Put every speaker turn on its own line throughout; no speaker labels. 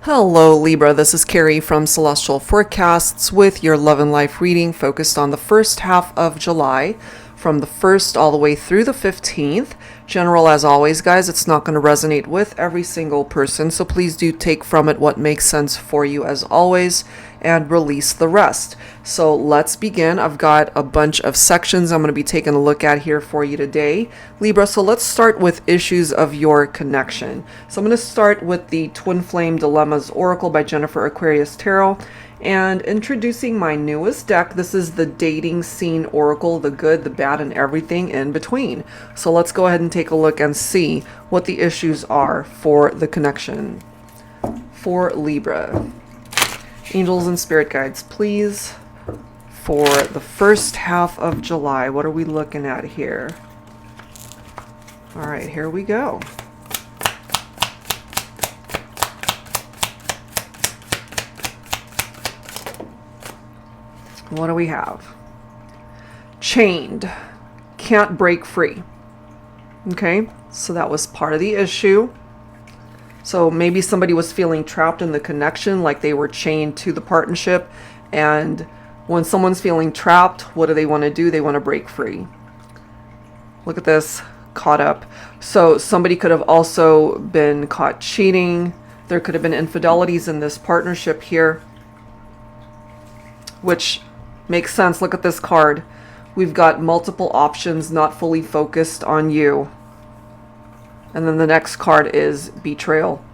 Hello Libra, this is Carrie from Celestial Forecasts with your love and life reading focused on the first half of July from the 1st all the way through the 15th. General as always, guys, it's not going to resonate with every single person, so please do take from it what makes sense for you as always and release the rest. So let's begin. I've got a bunch of sections I'm going to be taking a look at here for you today, Libra. So let's start with issues of your connection. So I'm going to start with the Twin Flame Dilemmas Oracle by Jennifer Aquarius Tarot. And introducing my newest deck, this is the Dating Scene Oracle, the good, the bad, and everything in between. So let's go ahead and take a look and see what the issues are for the connection for Libra. Angels and spirit guides, please, for the first half of July. What are we looking at here? All right, here we go. What do we have? Chained. Can't break free. Okay, so that was part of the issue. So maybe somebody was feeling trapped in the connection, like they were chained to the partnership. And when someone's feeling trapped, what do they want to do? They want to break free. Look at this, caught up. So somebody could have also been caught cheating. There could have been infidelities in this partnership here, which makes sense. Look at this card. We've got multiple options, not fully focused on you. And then the next card is betrayal.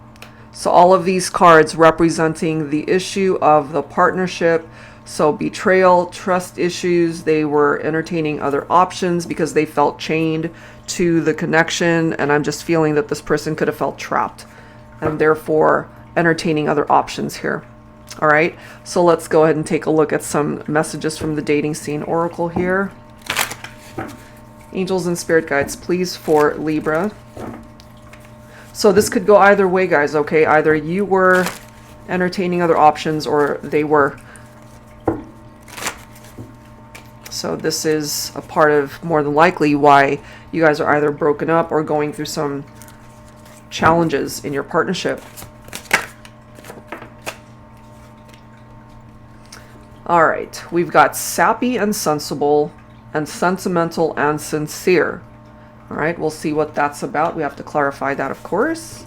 So all of these cards representing the issue of the partnership. So betrayal, trust issues, they were entertaining other options because they felt chained to the connection. And I'm just feeling that this person could have felt trapped and therefore entertaining other options here. All right, so let's go ahead and take a look at some messages from the Dating Scene Oracle here. Angels and spirit guides, please, for Libra. So this could go either way, guys, okay? Either you were entertaining other options or they were. So this is a part of, more than likely, why you guys are either broken up or going through some challenges in your partnership. All right, we've got sappy and sensible and sentimental and sincere. All right, we'll see what that's about. We have to clarify that, of course.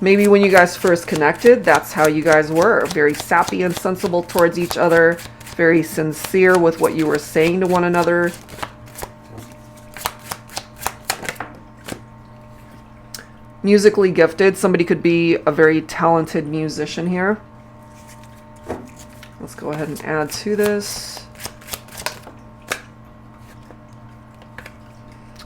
Maybe when you guys first connected, that's how you guys were. Very sappy and sensible towards each other. Very sincere with what you were saying to one another. Musically gifted. Somebody could be a very talented musician here. Let's go ahead and add to this.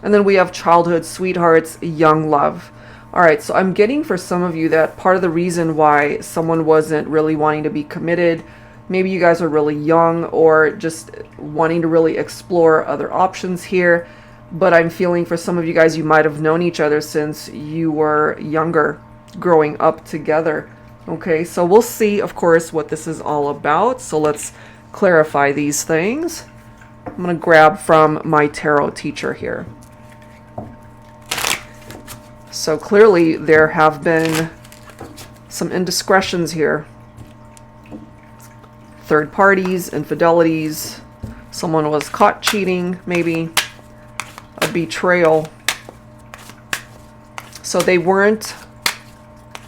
And then we have childhood sweethearts, young love. All right, so I'm getting for some of you that part of the reason why someone wasn't really wanting to be committed, maybe you guys are really young or just wanting to really explore other options here. But I'm feeling for some of you guys, you might have known each other since you were younger, growing up together. Okay, so we'll see, of course, what this is all about. So let's clarify these things. I'm going to grab from my tarot teacher here. So clearly there have been some indiscretions here. Third parties, infidelities, someone was caught cheating, maybe a betrayal. So they weren't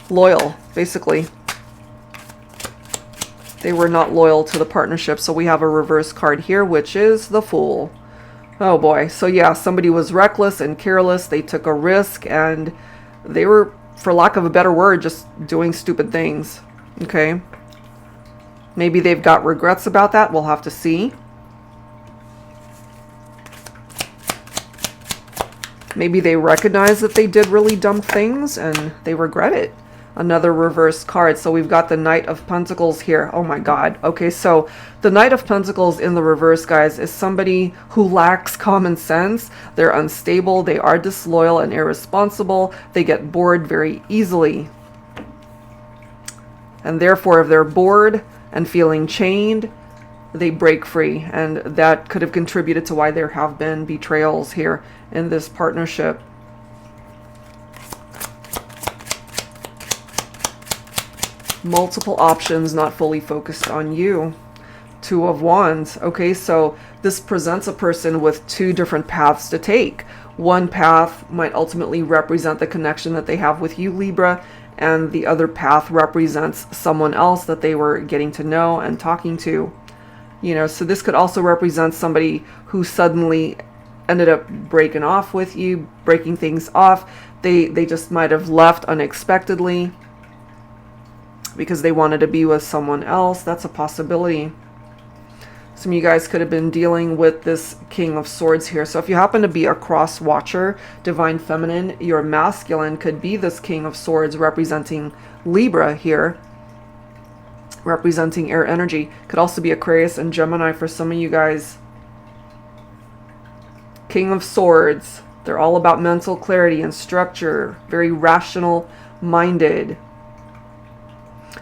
loyal, basically. They were not loyal to the partnership. So we have a reverse card here, which is the Fool. Oh boy. So yeah, somebody was reckless and careless. They took a risk and they were, for lack of a better word, just doing stupid things. Okay. Maybe they've got regrets about that. We'll have to see. Maybe they recognize that they did really dumb things and they regret it. Another reverse card. So we've got the Knight of Pentacles here. Oh my God. Okay, so the Knight of Pentacles in the reverse, guys, is somebody who lacks common sense. They're unstable. They are disloyal and irresponsible. They get bored very easily. And therefore, if they're bored and feeling chained, they break free. And that could have contributed to why there have been betrayals here in this partnership. Multiple options, not fully focused on you. Two of Wands. Okay, so this presents a person with two different paths to take. One path might ultimately represent the connection that they have with you, Libra, and the other path represents someone else that they were getting to know and talking to. You know, so this could also represent somebody who suddenly ended up breaking off with you, breaking things off. They just might have left unexpectedly because they wanted to be with someone else. That's a possibility. Some of you guys could have been dealing with this King of Swords here. So if you happen to be a cross watcher, Divine Feminine, your masculine could be this King of Swords representing Libra here, representing air energy. Could also be Aquarius and Gemini for some of you guys. King of Swords. They're all about mental clarity and structure. Very rational minded.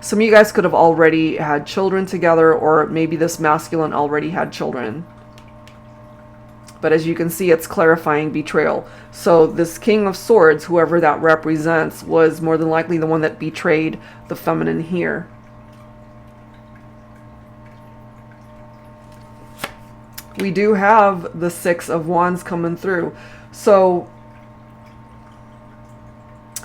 Some of you guys could have already had children together, or maybe this masculine already had children. But as you can see, it's clarifying betrayal. So this King of Swords, whoever that represents, was more than likely the one that betrayed the feminine here. We do have the Six of Wands coming through. So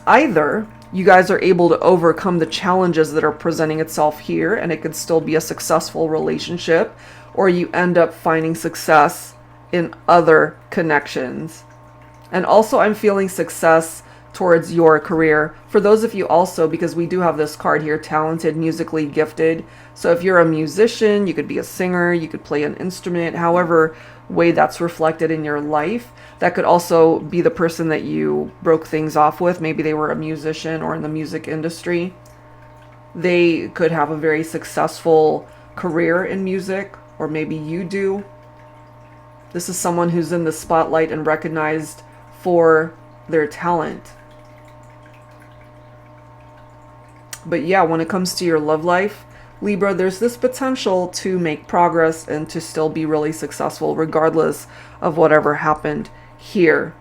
either you guys are able to overcome the challenges that are presenting itself here, and it could still be a successful relationship, or you end up finding success in other connections. And also I'm feeling success towards your career. For those of you also, because we do have this card here, talented, musically gifted. So if you're a musician, you could be a singer, you could play an instrument, however way that's reflected in your life. That could also be the person that you broke things off with. Maybe they were a musician or in the music industry. They could have a very successful career in music, or maybe you do. This is someone who's in the spotlight and recognized for their talent. But yeah, when it comes to your love life, Libra, there's this potential to make progress and to still be really successful regardless of whatever happened here.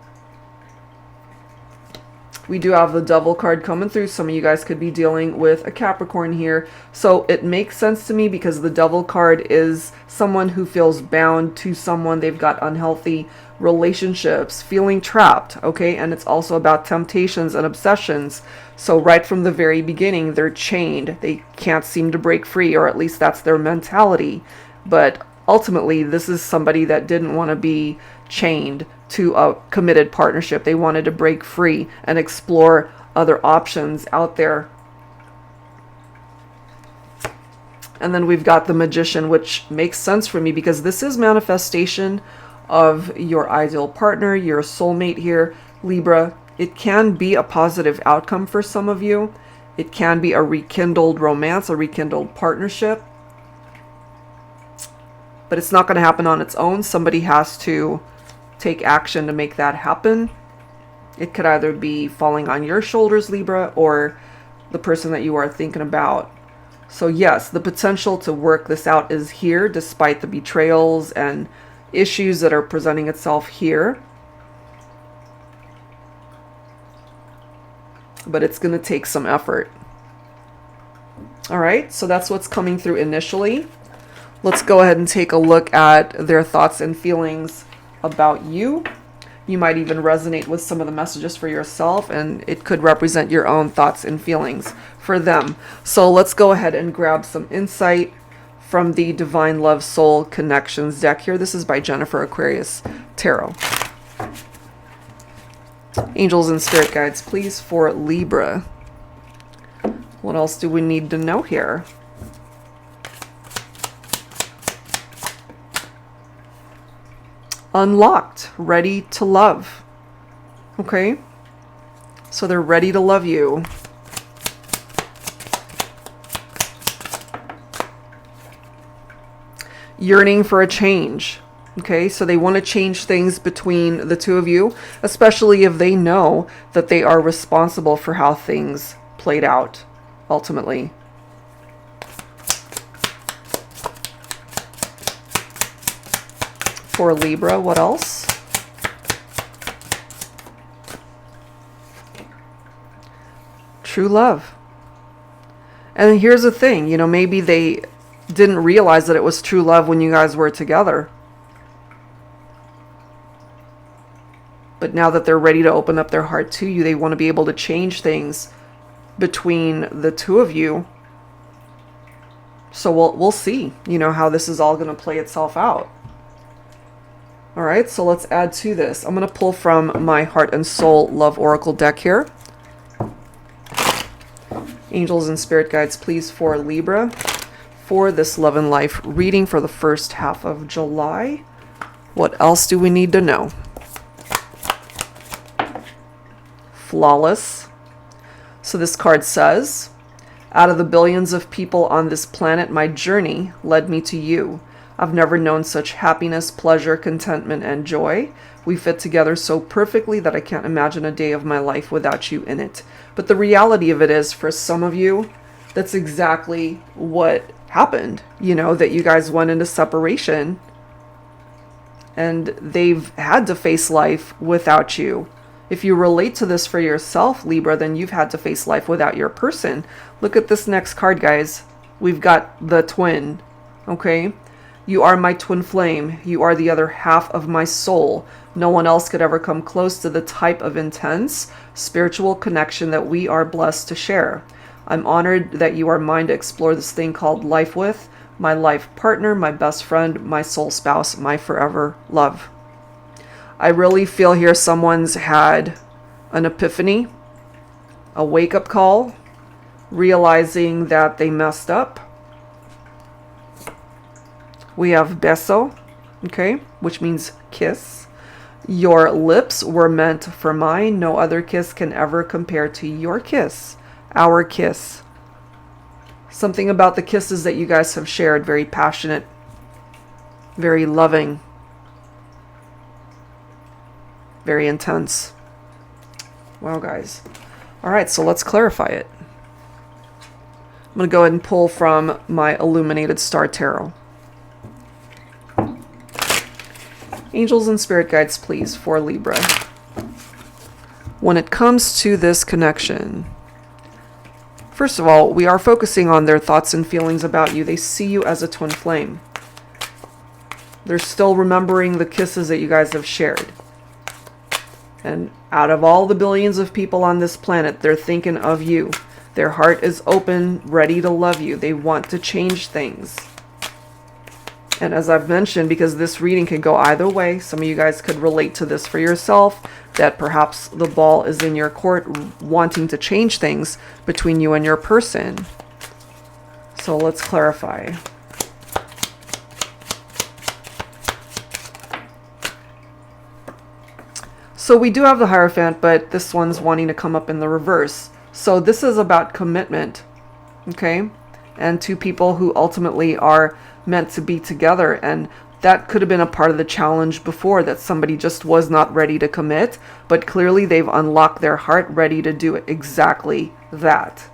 We do have the Devil card coming through. Some of you guys could be dealing with a Capricorn here. So it makes sense to me because the Devil card is someone who feels bound to someone. They've got unhealthy relationships, feeling trapped, okay? And it's also about temptations and obsessions. So right from the very beginning, they're chained. They can't seem to break free, or at least that's their mentality. But ultimately, this is somebody that didn't want to be chained to a committed partnership. They wanted to break free and explore other options out there. And then we've got the Magician, which makes sense for me because this is manifestation of your ideal partner, your soulmate here, Libra. It can be a positive outcome for some of you. It can be a rekindled romance, a rekindled partnership. But it's not going to happen on its own. Somebody has to take action to make that happen. It could either be falling on your shoulders, Libra, or the person that you are thinking about. So yes, the potential to work this out is here despite the betrayals and issues that are presenting itself here. But it's going to take some effort. All right, so that's what's coming through initially. Let's go ahead and take a look at their thoughts and feelings about you. You might even resonate with some of the messages for yourself, and it could represent your own thoughts and feelings for them. So let's go ahead and grab some insight from the Divine Love Soul Connections deck here. This is by Jennifer Aquarius Tarot. Angels and spirit guides, please, for Libra. What else do we need to know here? Unlocked, ready to love. Okay, so they're ready to love you. Yearning for a change. Okay, so they want to change things between the two of you, especially if they know that they are responsible for how things played out ultimately. For Libra, what else? True love. And here's the thing, you know, maybe they didn't realize that it was true love when you guys were together. But now that they're ready to open up their heart to you, they want to be able to change things between the two of you. So we'll see, you know, how this is all going to play itself out. All right, so let's add to this. I'm going to pull from my Heart and Soul Love Oracle deck here. Angels and Spirit Guides, please, for Libra, for this Love and Life reading for the first half of July. What else do we need to know? Flawless. So this card says, out of the billions of people on this planet, my journey led me to you. I've never known such happiness, pleasure, contentment, and joy. We fit together so perfectly that I can't imagine a day of my life without you in it. But the reality of it is, for some of you, that's exactly what happened. You know, that you guys went into separation and they've had to face life without you. If you relate to this for yourself, Libra, then you've had to face life without your person. Look at this next card, guys. We've got the twin, okay? You are my twin flame. You are the other half of my soul. No one else could ever come close to the type of intense spiritual connection that we are blessed to share. I'm honored that you are mine to explore this thing called life with. My life partner, my best friend, my soul spouse, my forever love. I really feel here someone's had an epiphany, a wake-up call, realizing that they messed up. We have beso, okay, which means kiss. Your lips were meant for mine. No other kiss can ever compare to your kiss, our kiss. Something about the kisses that you guys have shared, very passionate, very loving, very intense. Wow, guys. All right, so let's clarify it. I'm going to go ahead and pull from my Illuminated Star Tarot. Angels and Spirit Guides, please, for Libra. When it comes to this connection, first of all, we are focusing on their thoughts and feelings about you. They see you as a twin flame. They're still remembering the kisses that you guys have shared. And out of all the billions of people on this planet, they're thinking of you. Their heart is open, ready to love you. They want to change things. And as I've mentioned, because this reading can go either way, some of you guys could relate to this for yourself, that perhaps the ball is in your court wanting to change things between you and your person. So let's clarify. So we do have the Hierophant, but this one's wanting to come up in the reverse. So this is about commitment, okay? And two people who ultimately are meant to be together. And that could have been a part of the challenge before, that somebody just was not ready to commit, but clearly they've unlocked their heart, ready to do it exactly that.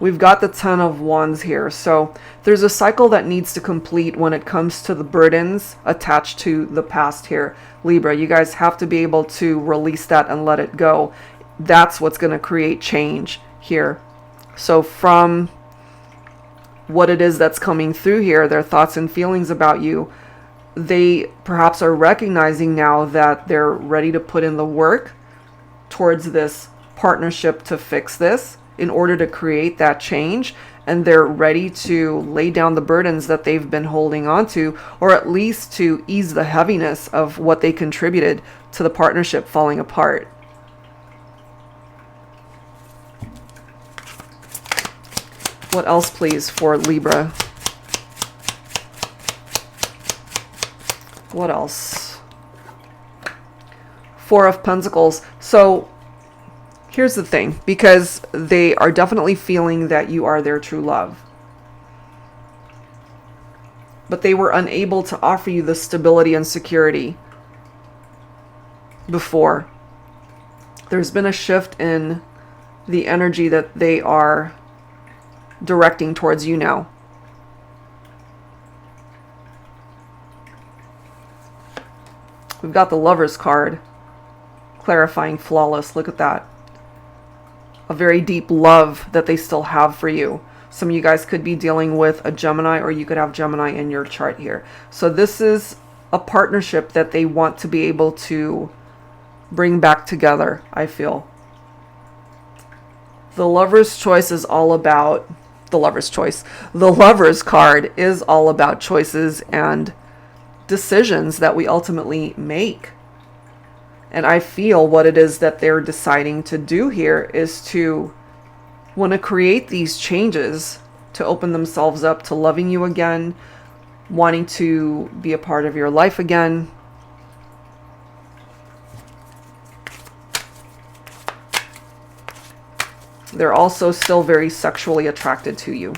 We've got the Ten of Wands here. So there's a cycle that needs to complete when it comes to the burdens attached to the past here. Libra, you guys have to be able to release that and let it go. That's what's going to create change here. So from what it is that's coming through here, their thoughts and feelings about you, they perhaps are recognizing now that they're ready to put in the work towards this partnership to fix this, in order to create that change, and they're ready to lay down the burdens that they've been holding on to, or at least to ease the heaviness of what they contributed to the partnership falling apart. What else, please, for Libra? What else? Four of Pentacles. So here's the thing, because they are definitely feeling that you are their true love, but they were unable to offer you the stability and security before. There's been a shift in the energy that they are directing towards you now. We've got the Lover's card, clarifying flawless. Look at that. a very deep love that they still have for you. Some of you guys could be dealing with a Gemini, or you could have Gemini in your chart here. So this is a partnership that they want to be able to bring back together, I feel. The Lover's choice is all about the Lover's choice. The Lover's card is all about choices and decisions that we ultimately make. And I feel what it is that they're deciding to do here is to want to create these changes to open themselves up to loving you again, wanting to be a part of your life again. They're also still very sexually attracted to you,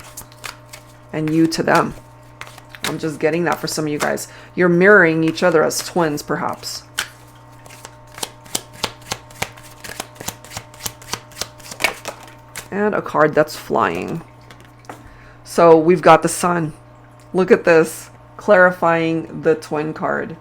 and you to them. I'm just getting that for some of you guys. You're mirroring each other as twins, perhaps. And a card that's flying. So we've got the Sun. Look at this, clarifying the twin card.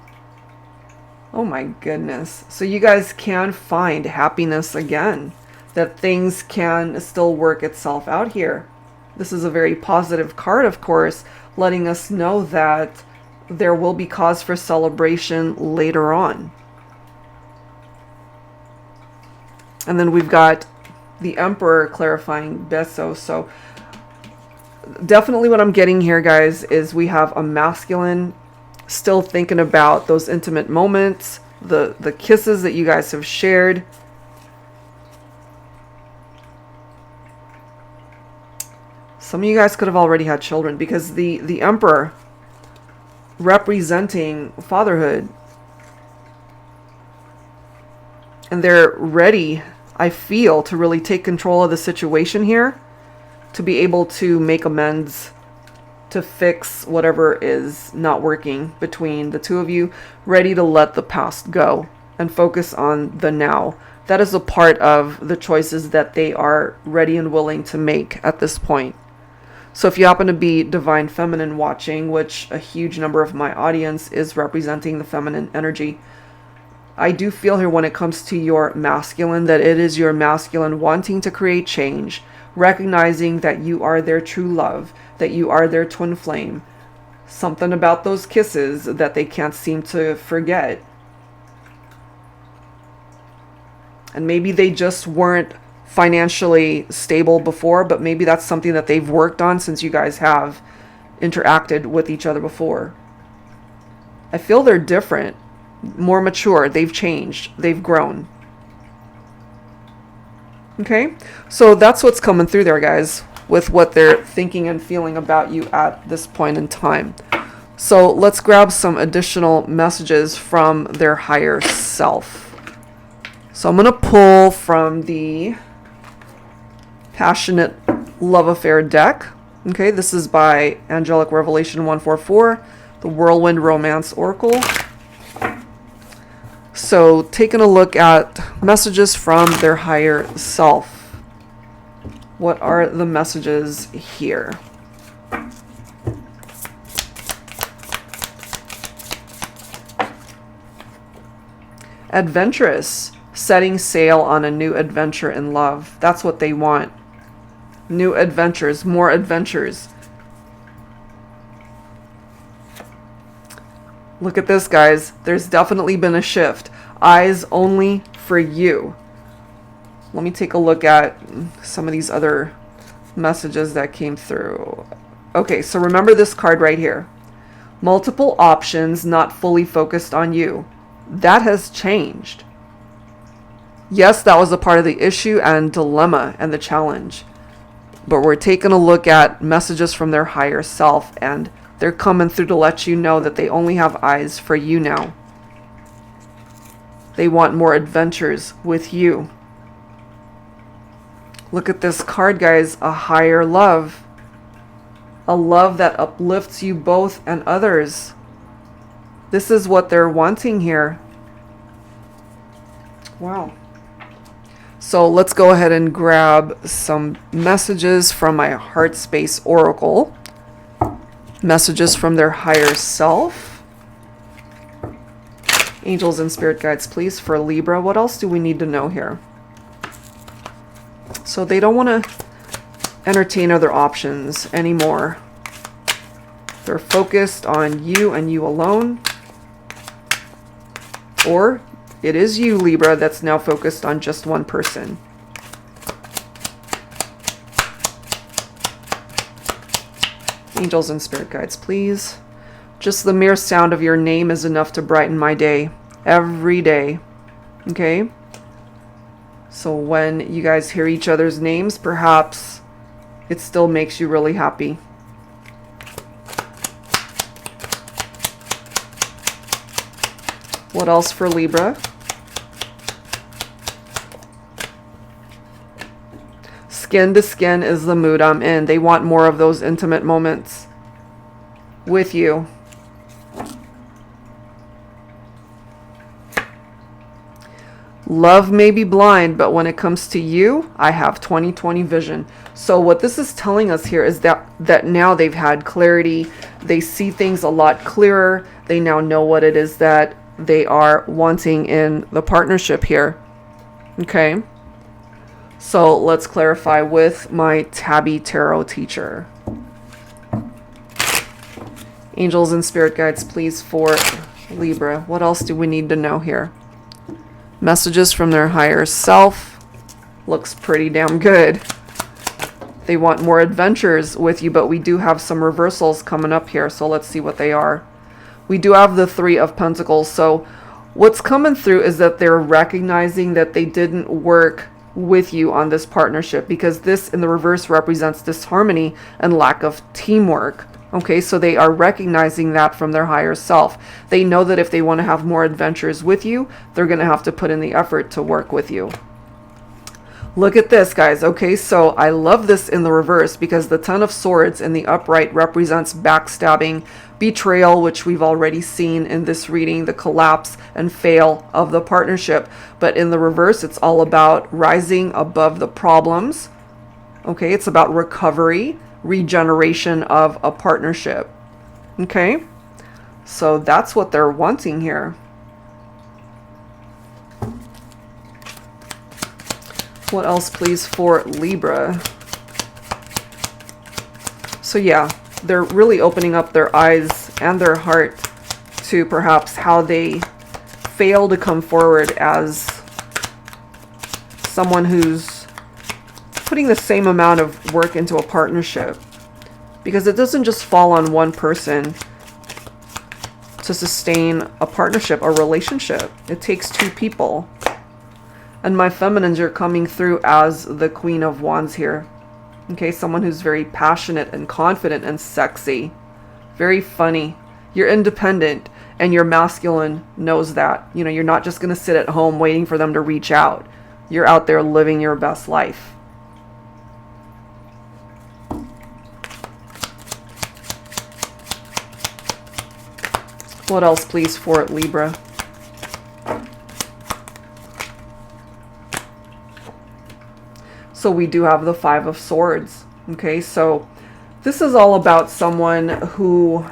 Oh my goodness. So you guys can find happiness again. That things can still work itself out here. This is a very positive card, of course, letting us know that there will be cause for celebration later on. And then we've got the Emperor clarifying beso. So definitely what I'm getting here, guys, is we have a masculine still thinking about those intimate moments, the kisses that you guys have shared. Some of you guys could have already had children, because the Emperor representing fatherhood, and they're ready, I feel, to really take control of the situation here, to be able to make amends, to fix whatever is not working between the two of you, ready to let the past go and focus on the now. That is a part of the choices that they are ready and willing to make at this point. So if you happen to be Divine Feminine watching, which a huge number of my audience is representing the feminine energy, I do feel here when it comes to your masculine that it is your masculine wanting to create change, recognizing that you are their true love, that you are their twin flame. Something about those kisses that they can't seem to forget. And maybe they just weren't financially stable before, but maybe that's something that they've worked on since you guys have interacted with each other before. I feel they're different, more mature, they've changed, they've grown. Okay, so that's what's coming through there, guys, with what they're thinking and feeling about you at this point in time. So let's grab some additional messages from their higher self. So I'm going to pull from the Passionate Love Affair deck. Okay, this is by Angelic Revelation 144, the Whirlwind Romance Oracle. So taking a look at messages from their higher self. What are the messages here? Adventurous, setting sail on a new adventure in love. That's what they want. New adventures, more adventures. Look at this, guys. There's definitely been a shift. Eyes only for you. Let me take a look at some of these other messages that came through. Okay, so remember this card right here. Multiple options, not fully focused on you. That has changed. Yes, that was a part of the issue and dilemma and the challenge. But we're taking a look at messages from their higher self, and they're coming through to let you know that they only have eyes for you now. They want more adventures with you. Look at this card, guys. A higher love. A love that uplifts you both and others. This is what they're wanting here. Wow. So let's go ahead and grab some messages from my Heart Space Oracle. Messages from their higher self. Angels and spirit guides, please, for Libra. What else do we need to know here? So they don't want to entertain other options anymore. They're focused on you and you alone. Or it is you, Libra, that's now focused on just one person. Angels and spirit guides, please. Just the mere sound of your name is enough to brighten my day. Every day. Okay? So when you guys hear each other's names, perhaps it still makes you really happy. What else for Libra? Skin to skin is the mood I'm in. They want more of those intimate moments with you. Love may be blind, but when it comes to you, I have 20/20 vision. So what this is telling us here is that now they've had clarity. They see things a lot clearer. They now know what it is that they are wanting in the partnership here. Okay. So let's clarify with my Tabby Tarot teacher. Angels and spirit guides, please, for Libra. What else do we need to know here? Messages from their higher self. Looks pretty damn good. They want more adventures with you, but we do have some reversals coming up here. So let's see what they are. We do have the Three of Pentacles. So what's coming through is that they're recognizing that they didn't work with you on this partnership, because this in the reverse represents disharmony and lack of teamwork. Okay, so they are recognizing that from their higher self. They know that if they want to have more adventures with you, they're going to have to put in the effort to work with you. Look at this, guys. Okay, so I love this in the reverse because the Ten of Swords in the upright represents backstabbing, betrayal, which we've already seen in this reading, the collapse and fail of the partnership. But in the reverse, it's all about rising above the problems. Okay, it's about recovery, regeneration of a partnership. Okay, so that's what they're wanting here. What else, please, for Libra? So yeah, they're really opening up their eyes and their heart to perhaps how they fail to come forward as someone who's putting the same amount of work into a partnership, because it doesn't just fall on one person to sustain a partnership, a relationship. It takes two people. And my feminines are coming through as the Queen of Wands here. Okay, someone who's very passionate and confident and sexy. Very funny. You're independent, and your masculine knows that. You know, you're not just going to sit at home waiting for them to reach out. You're out there living your best life. What else, please, for Libra? So we do have the Five of Swords. Okay, so this is all about someone who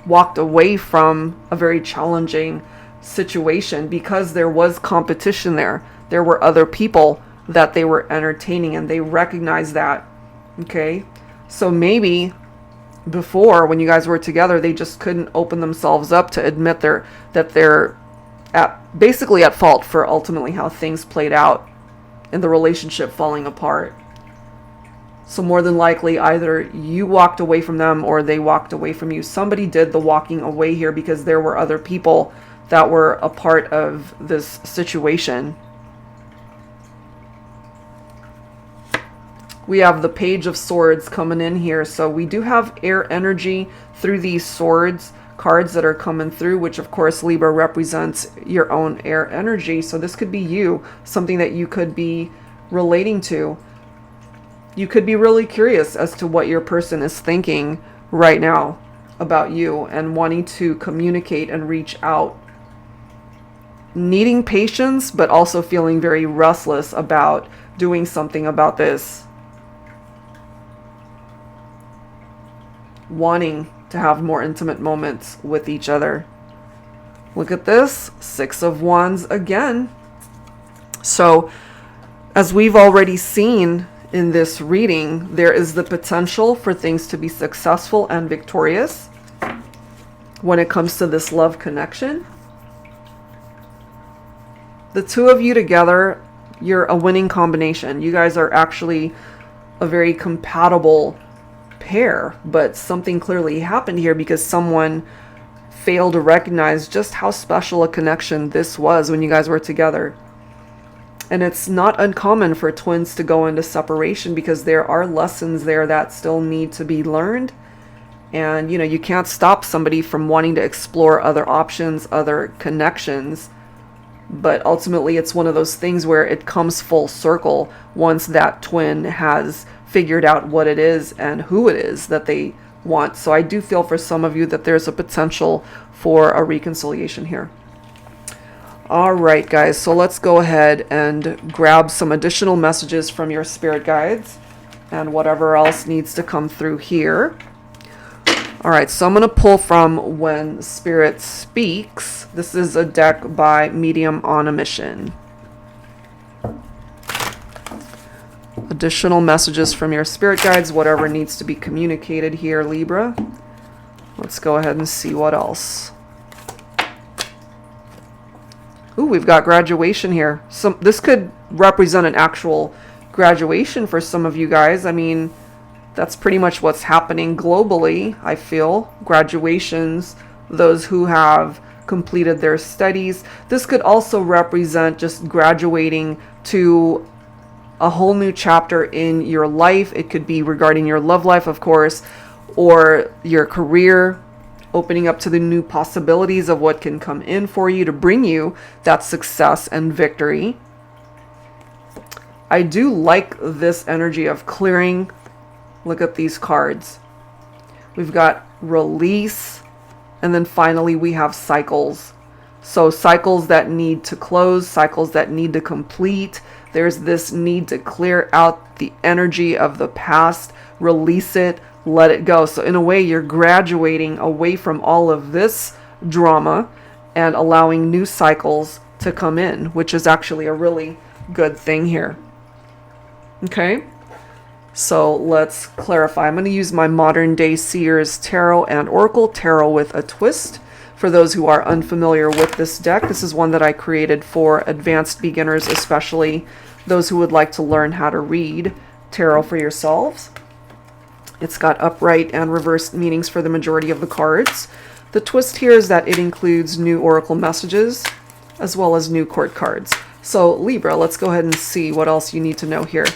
walked away from a very challenging situation because there was competition there. There were other people that they were entertaining, and they recognized that. Okay, so maybe before, when you guys were together, they just couldn't open themselves up to admit that they're basically at fault for ultimately how things played out in the relationship falling apart. So more than likely, either you walked away from them or they walked away from you. Somebody did the walking away here because there were other people that were a part of this situation. We have the Page of Swords coming in here. So we do have air energy through these swords cards that are coming through, which of course Libra represents your own air energy. So this could be you, something that you could be relating to. You could be really curious as to what your person is thinking right now about you and wanting to communicate and reach out. Needing patience, but also feeling very restless about doing something about this. Wanting to have more intimate moments with each other. Look at this, Six of Wands again. So As we've already seen in this reading, there is the potential for things to be successful and victorious when it comes to this love connection. The two of you together, you're a winning combination. You guys are actually a very compatible pair, but something clearly happened here because someone failed to recognize just how special a connection this was when you guys were together. And it's not uncommon for twins to go into separation because there are lessons there that still need to be learned. And, you can't stop somebody from wanting to explore other options, other connections. But ultimately, it's one of those things where it comes full circle once that twin has figured out what it is and who it is that they want. So I do feel for some of you that there's a potential for a reconciliation here. All right, guys, so let's go ahead and grab some additional messages from your spirit guides and whatever else needs to come through here. All right, so I'm going to pull from When Spirit Speaks. This is a deck by Medium on a Mission. Additional messages from your spirit guides, whatever needs to be communicated here, Libra. Let's go ahead and see what else. Ooh, we've got graduation here. This could represent an actual graduation for some of you guys. I mean, that's pretty much what's happening globally, I feel. Graduations, those who have completed their studies. This could also represent just graduating to a whole new chapter in your life. It could be regarding your love life, of course, or your career, opening up to the new possibilities of what can come in for you to bring you that success and victory. I do like this energy of clearing. Look at these cards. We've got release, and then finally we have cycles. So cycles that need to close, cycles that need to complete. There's this need to clear out the energy of the past, release it, let it go. So in a way, you're graduating away from all of this drama and allowing new cycles to come in, which is actually a really good thing here. Okay, so let's clarify. I'm going to use my Modern Day Seers Tarot and Oracle Tarot with a twist. For those who are unfamiliar with this deck, this is one that I created for advanced beginners, especially those who would like to learn how to read tarot for yourselves. It's got upright and reversed meanings for the majority of the cards. The twist here is that it includes new oracle messages as well as new court cards. So Libra, let's go ahead and see what else you need to know here.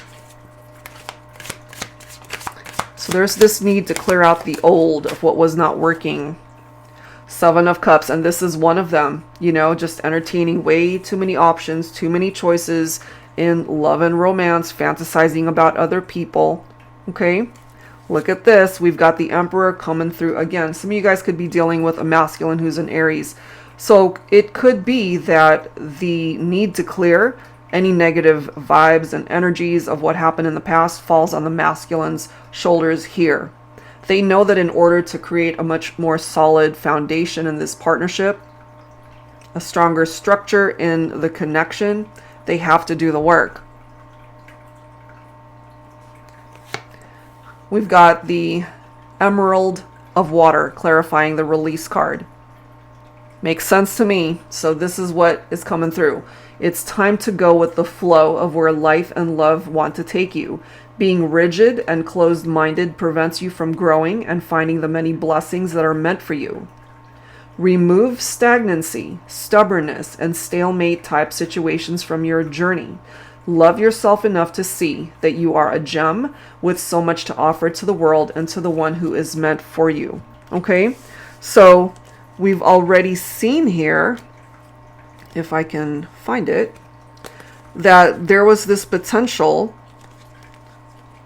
So there's this need to clear out the old of what was not working. Seven of Cups, and this is one of them. Just entertaining way too many options, too many choices in love and romance, fantasizing about other people. Okay? Look at this. We've got the Emperor coming through again. Some of you guys could be dealing with a masculine who's an Aries. So it could be that the need to clear any negative vibes and energies of what happened in the past falls on the masculine's shoulders here. They know that in order to create a much more solid foundation in this partnership, a stronger structure in the connection, they have to do the work. We've got the Emerald of Water, clarifying the release card. Makes sense to me. So this is what is coming through. It's time to go with the flow of where life and love want to take you. Being rigid and closed-minded prevents you from growing and finding the many blessings that are meant for you. Remove stagnancy, stubbornness, and stalemate type situations from your journey. Love yourself enough to see that you are a gem with so much to offer to the world and to the one who is meant for you. Okay, so we've already seen here, if I can find it, that there was this potential.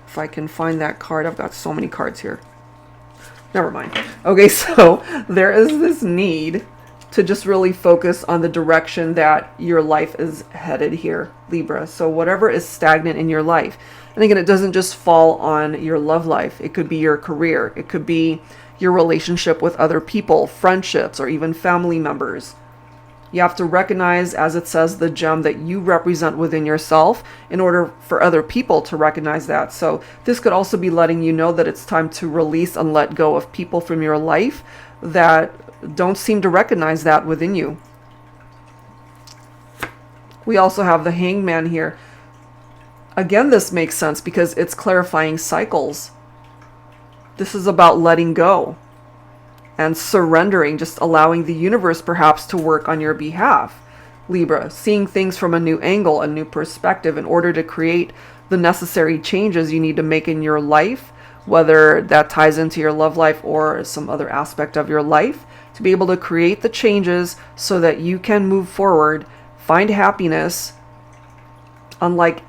If I can find that card, I've got so many cards here. Never mind. Okay, so there is this need to just really focus on the direction that your life is headed here, Libra. So whatever is stagnant in your life, and again, it doesn't just fall on your love life. It could be your career. It could be your relationship with other people, friendships, or even family members. You have to recognize, as it says, the gem that you represent within yourself in order for other people to recognize that. So this could also be letting you know that it's time to release and let go of people from your life that don't seem to recognize that within you. We also have the Hangman here. Again, this makes sense because it's clarifying cycles. This is about letting go and surrendering, just allowing the universe perhaps to work on your behalf. Libra, seeing things from a new angle, a new perspective in order to create the necessary changes you need to make in your life, whether that ties into your love life or some other aspect of your life, to be able to create the changes so that you can move forward, find happiness, unlike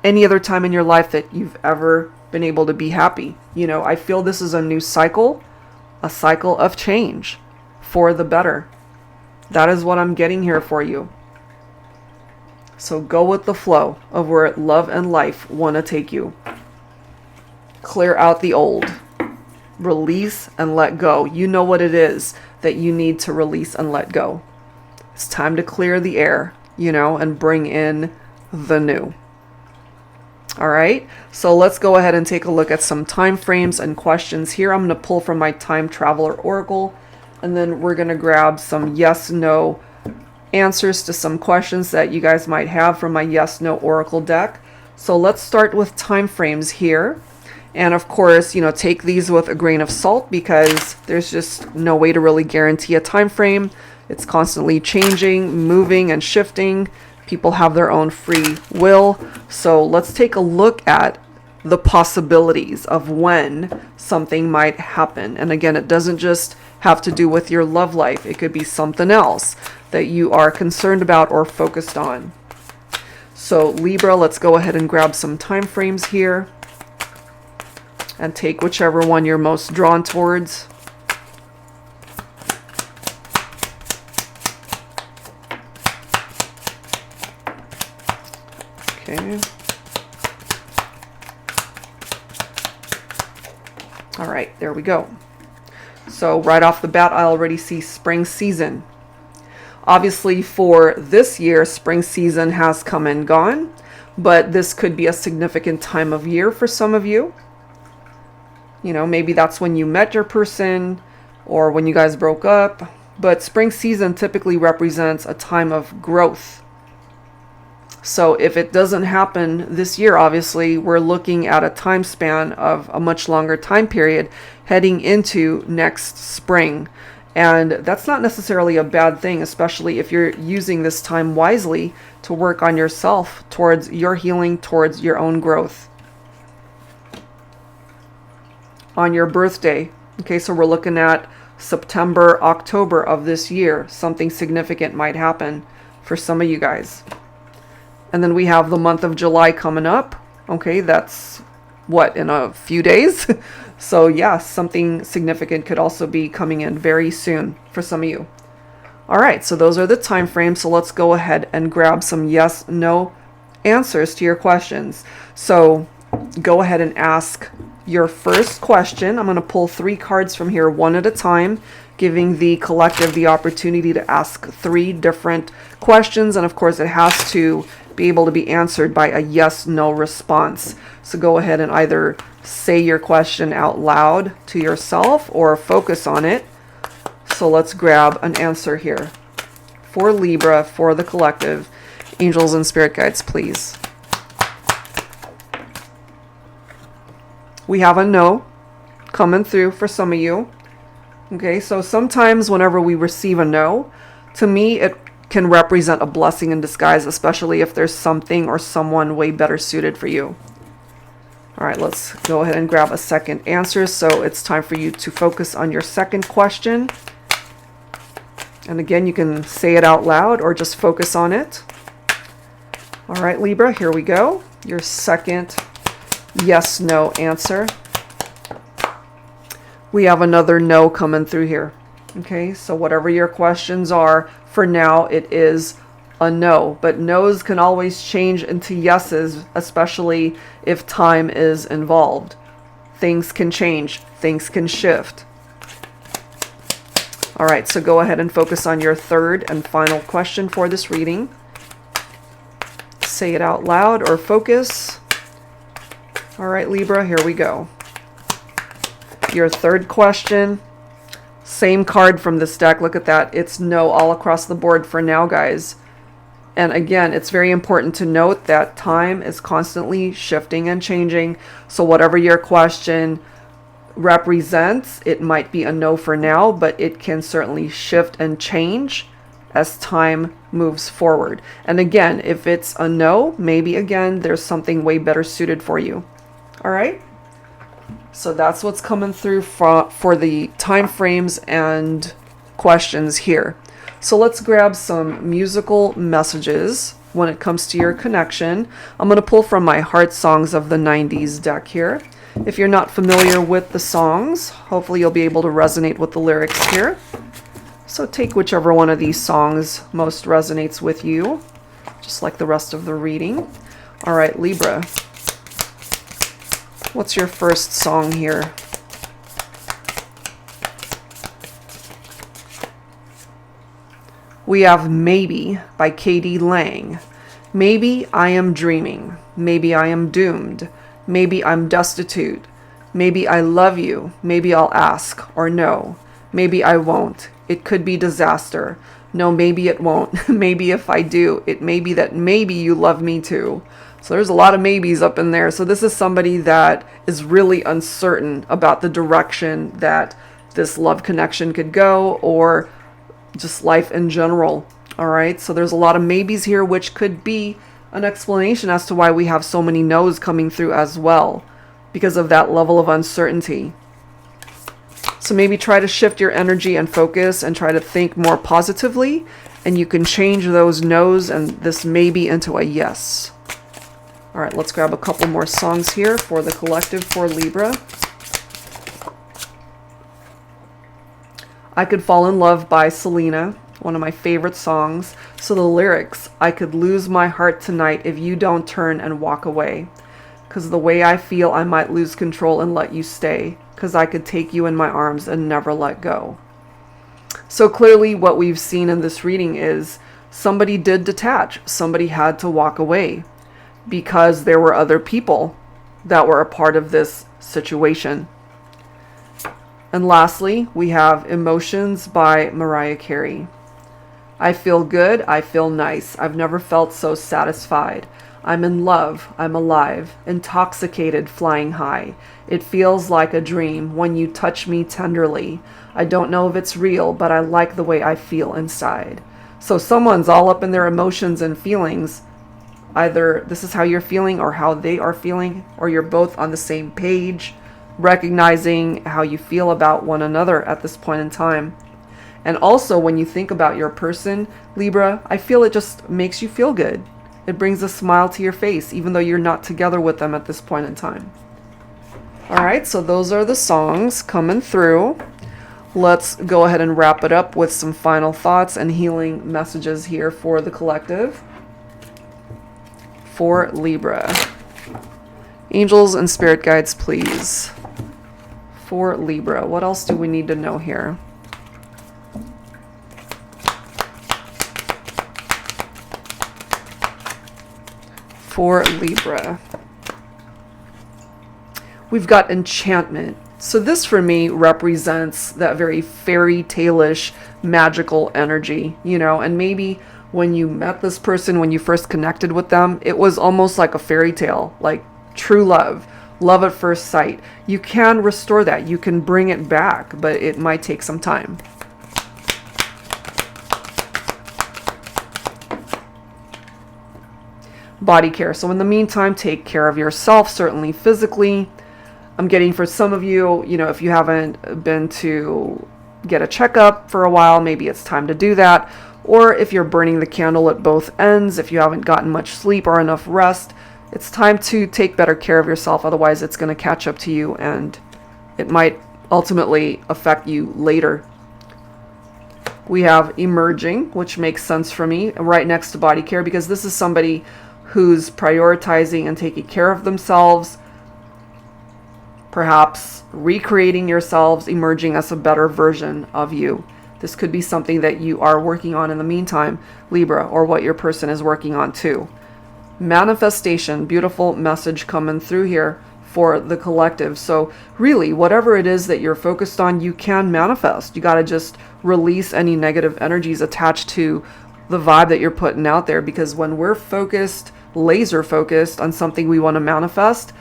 any other time in your life that you've ever been able to be happy. You know, I feel this is a new cycle, a cycle of change for the better. That is what I'm getting here for you. So go with the flow of where love and life want to take you. Clear out the old. Release and let go. You know what it is that you need to release and let go. It's time to clear the air, you know, and bring in the new. All right, so let's go ahead and take a look at some time frames and questions here. I'm going to pull from my Time Traveler Oracle, and then we're going to grab some yes/no answers to some questions that you guys might have from my yes/no Oracle deck. So let's start with time frames here. And of course, you know, take these with a grain of salt because there's just no way to really guarantee a time frame. It's constantly changing, moving, and shifting. People have their own free will. So let's take a look at the possibilities of when something might happen. And again, it doesn't just have to do with your love life. It could be something else that you are concerned about or focused on. So Libra, let's go ahead and grab some time frames here and take whichever one you're most drawn towards. Okay. All right, there we go. So right off the bat, I already see spring season. Obviously for this year, spring season has come and gone, but this could be a significant time of year for some of you. You know, maybe that's when you met your person or when you guys broke up, but spring season typically represents a time of growth. So if it doesn't happen this year, obviously, we're looking at a time span of a much longer time period heading into next spring. And that's not necessarily a bad thing, especially if you're using this time wisely to work on yourself towards your healing, towards your own growth. On your birthday, okay, so we're looking at September, October of this year, something significant might happen for some of you guys. And then we have the month of July coming up. Okay, that's what, in a few days? So yeah, something significant could also be coming in very soon for some of you. All right, so those are the time frames. So let's go ahead and grab some yes, no answers to your questions. So go ahead and ask your first question. I'm going to pull 3 cards from here, one at a time, giving the collective the opportunity to ask 3 different questions. And of course, it has to be able to be answered by a yes/no response. So go ahead and either say your question out loud to yourself or focus on it. So let's grab an answer here for Libra, for the collective. Angels and spirit guides, please. We have a no coming through for some of you. Okay, so sometimes whenever we receive a no, to me it can represent a blessing in disguise, especially if there's something or someone way better suited for you. All right, let's go ahead and grab a second answer. So it's time for you to focus on your second question. And again, you can say it out loud or just focus on it. All right, Libra, here we go. Your second yes/no answer. We have another no coming through here. Okay, so whatever your questions are, for now it is a no, but no's can always change into yeses, especially if time is involved. Things can change, things can shift. All right, so go ahead and focus on your third and final question for this reading. Say it out loud or focus. All right, Libra, here we go. Your third question. Same card from this deck. Look at that. It's no all across the board for now, guys. And again, it's very important to note that time is constantly shifting and changing. So whatever your question represents, it might be a no for now, but it can certainly shift and change as time moves forward. And again, if it's a no, maybe again, there's something way better suited for you. All right. So that's what's coming through for the time frames and questions here. So let's grab some musical messages when it comes to your connection. I'm going to pull from my Heart Songs of the 90s deck here. If you're not familiar with the songs, hopefully you'll be able to resonate with the lyrics here. So take whichever one of these songs most resonates with you, just like the rest of the reading. All right, Libra. What's your first song here? We have Maybe by K.D. Lang. Maybe I am dreaming. Maybe I am doomed. Maybe I'm destitute. Maybe I love you. Maybe I'll ask. Or no. Maybe I won't. It could be disaster. No, maybe it won't. Maybe if I do, it may be that maybe you love me too. So there's a lot of maybes up in there. So this is somebody that is really uncertain about the direction that this love connection could go, or just life in general. All right. So there's a lot of maybes here, which could be an explanation as to why we have so many no's coming through as well, because of that level of uncertainty. So maybe try to shift your energy and focus and try to think more positively, and you can change those no's and this maybe into a yes. All right, let's grab a couple more songs here for the collective for Libra. I Could Fall in Love by Selena, one of my favorite songs. So the lyrics, I could lose my heart tonight if you don't turn and walk away. Because the way I feel, I might lose control and let you stay. Because I could take you in my arms and never let go. So clearly what we've seen in this reading is somebody did detach. Somebody had to walk away because there were other people that were a part of this situation. And lastly, we have Emotions by Mariah Carey. I feel good. I feel nice. I've never felt so satisfied. I'm in love. I'm alive. Intoxicated, flying high. It feels like a dream when you touch me tenderly. I don't know if it's real, but I like the way I feel inside. So someone's all up in their emotions and feelings. Either this is how you're feeling or how they are feeling, or you're both on the same page, recognizing how you feel about one another at this point in time. And also when you think about your person, Libra, I feel it just makes you feel good. It brings a smile to your face, even though you're not together with them at this point in time. All right, so those are the songs coming through. Let's go ahead and wrap it up with some final thoughts and healing messages here for the collective. For Libra. Angels and spirit guides, please. For Libra, what else do we need to know here? For Libra. We've got enchantment. So this for me represents that very fairy tale-ish magical energy, you know, and maybe when you met this person, when you first connected with them, it was almost like a fairy tale, like true love, love at first sight. You can restore that. You can bring it back, but it might take some time. Body care. So in the meantime, take care of yourself, certainly physically. I'm getting for some of you, you know, if you haven't been to get a checkup for a while, maybe it's time to do that. Or if you're burning the candle at both ends, if you haven't gotten much sleep or enough rest, it's time to take better care of yourself. Otherwise, it's going to catch up to you and it might ultimately affect you later. We have emerging, which makes sense for me, right next to body care, because this is somebody who's prioritizing and taking care of themselves, perhaps recreating yourselves, emerging as a better version of you. This could be something that you are working on in the meantime, Libra, or what your person is working on too. Manifestation, beautiful message coming through here for the collective. So really, whatever it is that you're focused on, you can manifest. You got to just release any negative energies attached to the vibe that you're putting out there, because when we're focused, laser focused on something we want to manifest,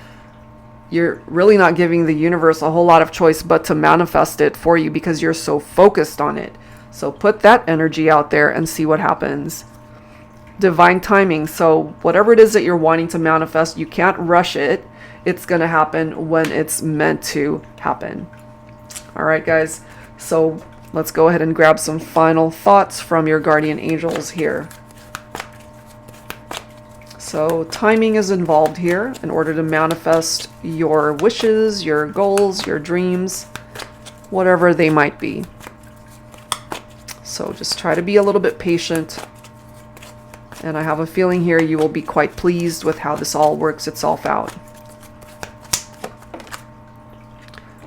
you're really not giving the universe a whole lot of choice but to manifest it for you, because you're so focused on it. So put that energy out there and see what happens. Divine timing. So whatever it is that you're wanting to manifest, you can't rush it. It's going to happen when it's meant to happen. All right, guys. So let's go ahead and grab some final thoughts from your guardian angels here. So timing is involved here in order to manifest your wishes, your goals, your dreams, whatever they might be. So just try to be a little bit patient. And I have a feeling here you will be quite pleased with how this all works itself out.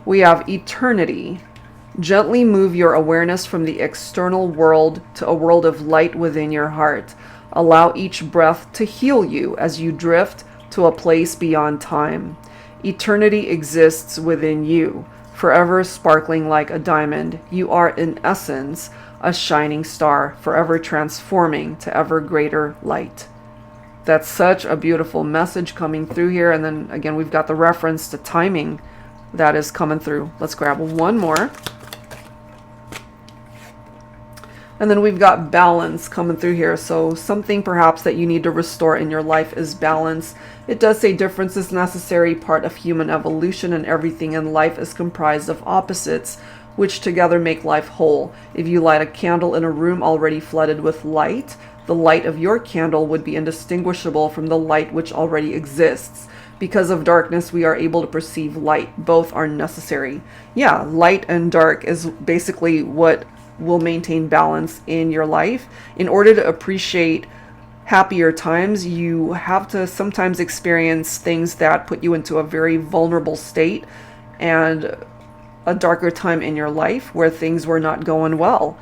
We have eternity. Gently move your awareness from the external world to a world of light within your heart. Allow each breath to heal you as you drift to a place beyond time. Eternity exists within you, forever sparkling like a diamond. You are in essence a shining star, forever transforming to ever greater light. That's such a beautiful message coming through here. And then again, we've got the reference to timing that is coming through. Let's grab one more. And then we've got balance coming through here. So something perhaps that you need to restore in your life is balance. It does say difference is necessary, part of human evolution, and everything in life is comprised of opposites, which together make life whole. If you light a candle in a room already flooded with light, the light of your candle would be indistinguishable from the light which already exists. Because of darkness, we are able to perceive light. Both are necessary. Yeah, light and dark is basically what will maintain balance in your life. In order to appreciate happier times, you have to sometimes experience things that put you into a very vulnerable state, and a darker time in your life where things were not going well,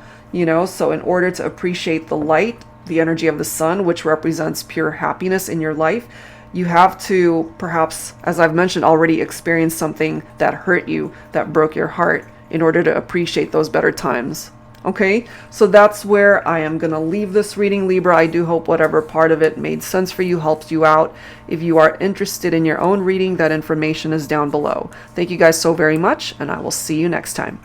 so in order to appreciate the light, the energy of the sun, which represents pure happiness in your life, you have to perhaps, as I've mentioned already, experience something that hurt you, that broke your heart, in order to appreciate those better times. Okay, so that's where I am going to leave this reading, Libra. I do hope whatever part of it made sense for you, helps you out. If you are interested in your own reading, that information is down below. Thank you guys so very much, and I will see you next time.